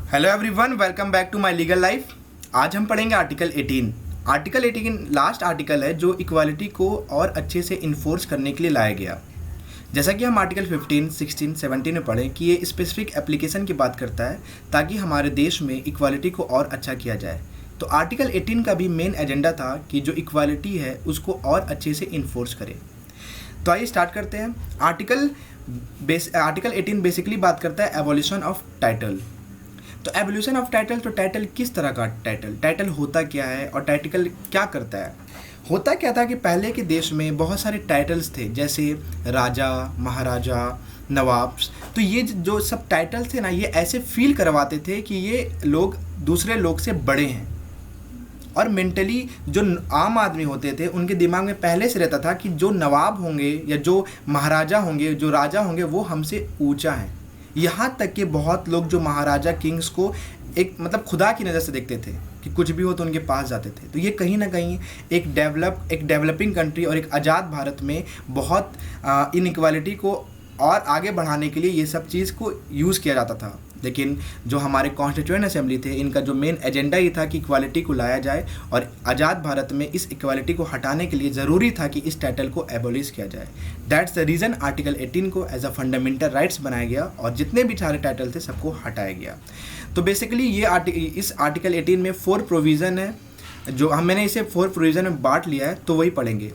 Hello everyone, welcome back to my legal life. आज हम पढ़ेंगे आर्टिकल 18। आर्टिकल 18 लास्ट आर्टिकल है जो इक्वालिटी को और अच्छे से इन्फोर्स करने के लिए लाया गया। जैसा कि हम आर्टिकल 15, 16, 17 में पढ़ें कि ये स्पेसिफिक एप्लीकेशन की बात करता है ताकि हमारे देश में इक्वालिटी को और अच्छा किया जाए। तो आर्टिकल 18 का भी मेन एजेंडा था कि जो इक्वालिटी है उसको और अच्छे से इन्फोर्स करें। तो आइए स्टार्ट करते हैं। आर्टिकल 18 बेसिकली बात करता है एबॉलिशन ऑफ टाइटल। तो एवोल्यूशन ऑफ टाइटल, तो टाइटल किस तरह का टाइटल होता क्या है और टाइटल क्या करता है। होता क्या था कि पहले के देश में बहुत सारे टाइटल्स थे, जैसे राजा, महाराजा, नवाब्स। तो ये जो सब टाइटल्स थे ना, ये ऐसे फील करवाते थे कि ये लोग दूसरे लोग से बड़े हैं। और मेंटली जो आम आदमी होते थे उनके दिमाग में पहले से रहता था कि जो नवाब होंगे या जो महाराजा होंगे, जो राजा होंगे, वो हमसे ऊंचा है। यहाँ तक कि बहुत लोग जो महाराजा किंग्स को एक मतलब खुदा की नज़र से देखते थे कि कुछ भी हो तो उनके पास जाते थे। तो ये कहीं ना कहीं एक डेवलपिंग कंट्री और एक आज़ाद भारत में बहुत इनइक्वालिटी को और आगे बढ़ाने के लिए ये सब चीज़ को यूज़ किया जाता था। लेकिन जो हमारे कॉन्स्टिट्यूएंट असेंबली थे, इनका जो मेन एजेंडा ये था कि इक्वालिटी को लाया जाए, और आज़ाद भारत में इस इक्वालिटी को हटाने के लिए ज़रूरी था कि इस टाइटल को एबोलिश किया जाए। दैट्स द रीज़न आर्टिकल 18 को एज अ फंडामेंटल राइट्स बनाया गया और जितने भी सारे टाइटल थे सबको हटाया गया। तो बेसिकली ये इस आर्टिकल 18 में 4 प्रोविज़न है, जो मैंने इसे 4 प्रोविज़न में बांट लिया है, तो वही पढ़ेंगे।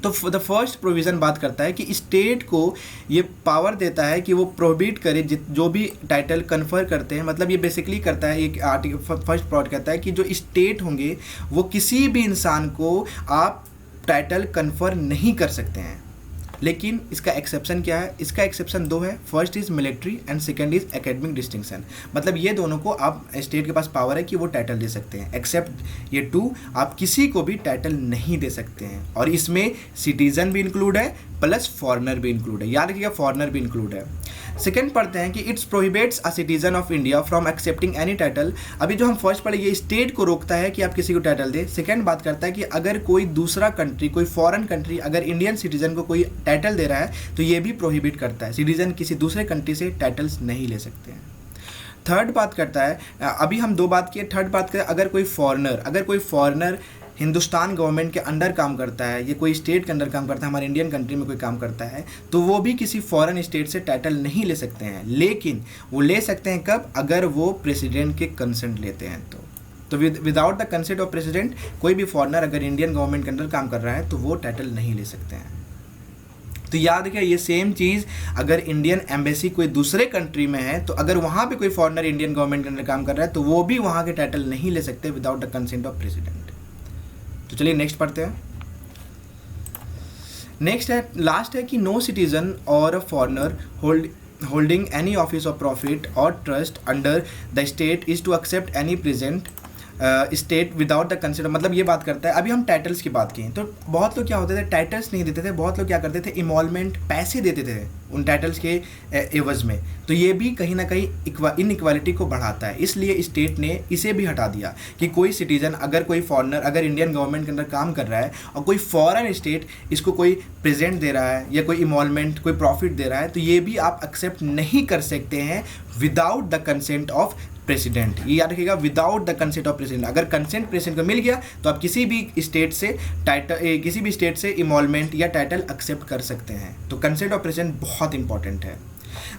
तो द फर्स्ट प्रोविज़न बात करता है कि स्टेट को ये पावर देता है कि वो प्रोहिबिट करे जो भी टाइटल कन्फर करते हैं। मतलब ये बेसिकली करता है, एक आर्टिकल फर्स्ट प्रोविज़न कहता है कि जो स्टेट होंगे वो किसी भी इंसान को आप टाइटल कन्फर नहीं कर सकते हैं। लेकिन इसका एक्सेप्शन क्या है? इसका एक्सेप्शन 2 है। First is military and second is academic distinction. मतलब ये दोनों को आप स्टेट के पास पावर है कि वो टाइटल दे सकते हैं। एक्सेप्ट ये 2, आप किसी को भी टाइटल नहीं दे सकते हैं। और इसमें सिटीज़न भी इंक्लूड है प्लस फॉरेनर भी इंक्लूड है। याद रखिएगा, फॉरेनर भी इंक्लूड है। सेकेंड पढ़ते हैं कि it's prohibits a citizen of India from accepting any title. अभी जो हम फर्स्ट पढ़े, ये स्टेट को रोकता है कि आप किसी को टाइटल दे। सेकेंड बात करता है कि अगर कोई दूसरा कंट्री, कोई फॉरेन कंट्री अगर इंडियन सिटीजन को कोई टाइटल दे रहा है तो ये भी प्रोहिबिट करता है। सिटीजन किसी दूसरे कंट्री से टाइटल्स नहीं ले सकते हैं। थर्ड बात करता है, अभी हम 2 बात किए, थर्ड बात करें, अगर कोई फॉरेनर हिंदुस्तान गवर्नमेंट के अंडर काम करता है, ये कोई स्टेट के अंडर काम करता है, हमारे इंडियन कंट्री में कोई काम करता है, तो वो भी किसी फॉरेन स्टेट से टाइटल नहीं ले सकते हैं। लेकिन वो ले सकते हैं कब? अगर वो प्रेसिडेंट के कंसेंट लेते हैं तो without the consent of president कोई भी फॉरेनर अगर इंडियन गवर्नमेंट के अंडर काम कर रहा है तो वो टाइटल नहीं ले सकते हैं। तो याद रखिए, ये सेम चीज़ अगर इंडियन एम्बेसी कोई दूसरे कंट्री में है, तो अगर वहाँ पे कोई फॉरेनर इंडियन गवर्नमेंट के अंदर काम कर रहा है तो वो भी वहाँ के टाइटल नहीं ले सकते without the consent of president. तो चलिए नेक्स्ट पढ़ते हैं। नेक्स्ट है, लास्ट है कि नो सिटीजन और foreigner holding any office of profit और trust under the state is to accept any present state without the consider. मतलब ये बात करता है, अभी हम टाइटल्स की बात की तो बहुत लोग क्या होते थे, टाइटल्स नहीं देते थे। बहुत लोग क्या करते थे, इमॉल्वमेंट पैसे देते थे उन टाइटल्स के एवज में। तो ये भी कहीं ना कहीं इनइक्वालिटी को बढ़ाता है। इसलिए स्टेट ने इसे भी हटा दिया कि कोई सिटीजन, अगर कोई फॉरेनर अगर इंडियन गवर्नमेंट के अंदर काम कर रहा है और कोई फॉरेन स्टेट इसको कोई प्रेजेंट दे रहा है या कोई इमॉल्वमेंट, कोई प्रॉफिट दे रहा है, तो ये भी आप एक्सेप्ट नहीं कर सकते हैं without the consent of president. ये याद रखिएगा, without the consent of president. अगर कंसेंट प्रेसिडेंट को मिल गया तो आप किसी भी स्टेट से इमॉल्वमेंट या टाइटल एक्सेप्ट कर सकते हैं। तो कंसेंट ऑफ प्रेसिडेंट बहुत इंपॉर्टेंट है।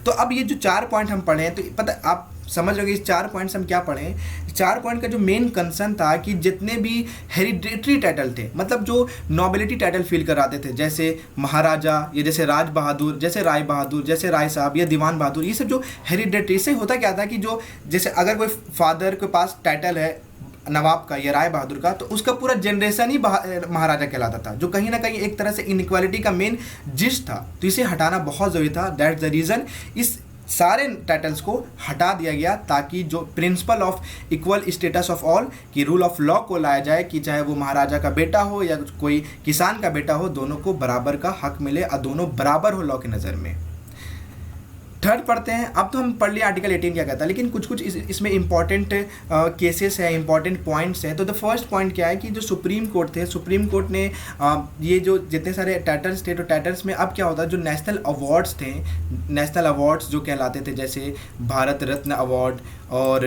तो अब ये जो 4 पॉइंट हम पढ़े हैं, तो पता आप समझ लोगे इस 4 पॉइंट्स हम क्या पढ़े हैं। 4 पॉइंट का जो मेन कंसर्न था कि जितने भी हेरिडेटरी टाइटल थे, मतलब जो नोबिलिटी टाइटल फील कराते थे, जैसे महाराजा, ये जैसे राज बहादुर, जैसे राय बहादुर, जैसे राय साहब या दीवान बहादुर, ये सब जो हेरिडेटरी से होता क्या था कि जो जैसे अगर कोई फादर के पास टाइटल है नवाब का या राय बहादुर का, तो उसका पूरा जनरेशन ही महाराजा कहलाता था, जो कहीं ना कहीं एक तरह से इनइक्वालिटी का मेन जिस्ट था। तो इसे हटाना बहुत ज़रूरी था। दैट्स द रीज़न इस सारे टाइटल्स को हटा दिया गया, ताकि जो principle of equal status of all की रूल ऑफ लॉ को लाया जाए कि चाहे वो महाराजा का बेटा हो या कोई किसान का बेटा हो, दोनों को बराबर का हक मिले और दोनों बराबर हो लॉ की नज़र में। थर्ड पढ़ते हैं। अब तो हम पढ़ लिया आर्टिकल 18 क्या कहता है, लेकिन कुछ कुछ इसमें इंपॉर्टेंट केसेस है, इंपॉर्टेंट पॉइंट्स हैं। तो द फर्स्ट पॉइंट क्या है कि जो सुप्रीम कोर्ट थे, सुप्रीम कोर्ट ने ये जो जितने सारे टाइटल्स थे, तो टाइटल्स में अब क्या होता है, जो नेशनल अवार्ड्स थे, नेशनल अवार्ड्स जो कहलाते थे, जैसे भारत रत्न अवार्ड और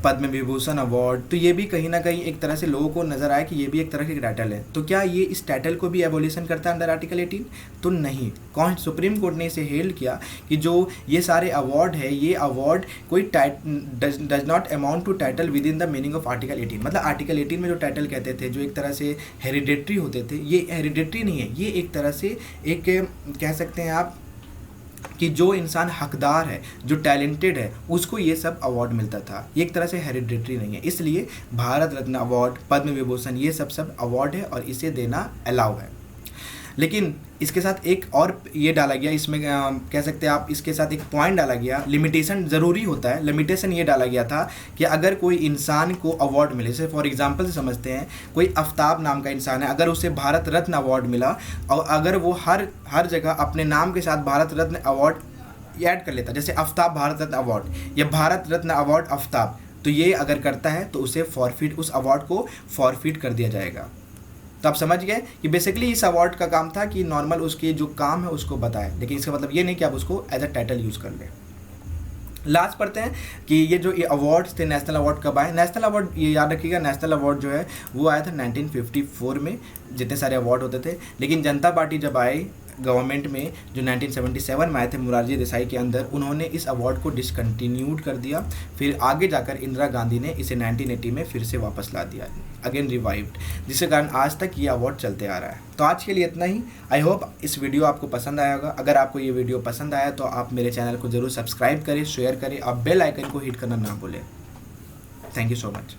पद्म विभूषण अवार्ड, तो ये भी कहीं ना कहीं एक तरह से लोगों को नज़र आया कि ये भी एक तरह की टाइटल है। तो क्या ये इस टाइटल को भी एबोलिशन करता है अंडर आर्टिकल 18? तो नहीं। कौन, सुप्रीम कोर्ट ने इसे हेल्ड किया कि जो ये सारे अवार्ड है, ये अवार्ड कोई does not amount to title within the meaning of article 18। मतलब आर्टिकल 18 में जो टाइटल कहते थे, जो एक तरह से हेरिडेटरी होते थे, ये हेरिडेटरी नहीं है, ये एक तरह से एक कह सकते हैं आप कि जो इंसान हकदार है, जो टैलेंटेड है, उसको ये सब अवार्ड मिलता था। ये एक तरह से हेरिडेटरी नहीं है, इसलिए भारत रत्न अवार्ड, पद्म विभूषण, ये सब अवार्ड है और इसे देना अलाउ है। लेकिन इसके साथ एक और ये डाला गया, इसमें कह सकते हैं आप, इसके साथ एक पॉइंट डाला गया, लिमिटेशन ज़रूरी होता है। लिमिटेशन ये डाला गया था कि अगर कोई इंसान को अवार्ड मिले, जैसे फॉर एग्जांपल से समझते हैं, कोई आफ्ताब नाम का इंसान है, अगर उसे भारत रत्न अवार्ड मिला और अगर वो हर जगह अपने नाम के साथ भारत रत्न अवार्ड ऐड कर लेता, जैसे आफ्ताब भारत रत्न अवार्ड या भारत रत्न अवार्ड आफ्ताब, तो ये अगर करता है तो उसे फॉरफिट, उस अवार्ड को फॉरफिट कर दिया जाएगा। तो आप समझ गए कि बेसिकली इस अवार्ड का काम था कि नॉर्मल उसके जो काम है उसको बताए, लेकिन इसका मतलब ये नहीं कि आप उसको एज अ टाइटल यूज़ कर लें। लास्ट पढ़ते हैं कि ये जो ये अवार्ड्स थे, नेशनल अवार्ड कब आए। नेशनल अवार्ड, ये याद रखिएगा, नेशनल अवार्ड जो है वो आया था 1954 में, जितने सारे अवार्ड होते थे। लेकिन जनता पार्टी जब आई गवर्नमेंट में, जो 1977 में आए थे मुरारजी देसाई के अंदर, उन्होंने इस अवार्ड को डिसकंटिन्यूड कर दिया। फिर आगे जाकर इंदिरा गांधी ने इसे 1980 में फिर से वापस ला दिया, अगेन रिवाइव्ड, जिसके कारण आज तक ये अवार्ड चलते आ रहा है। तो आज के लिए इतना ही। आई होप इस वीडियो आपको पसंद आया होगा। अगर आपको ये वीडियो पसंद आया तो आप मेरे चैनल को ज़रूर सब्सक्राइब करें, शेयर करें, आप बेल आइकन को हिट करना ना भूलें। Thank you so much.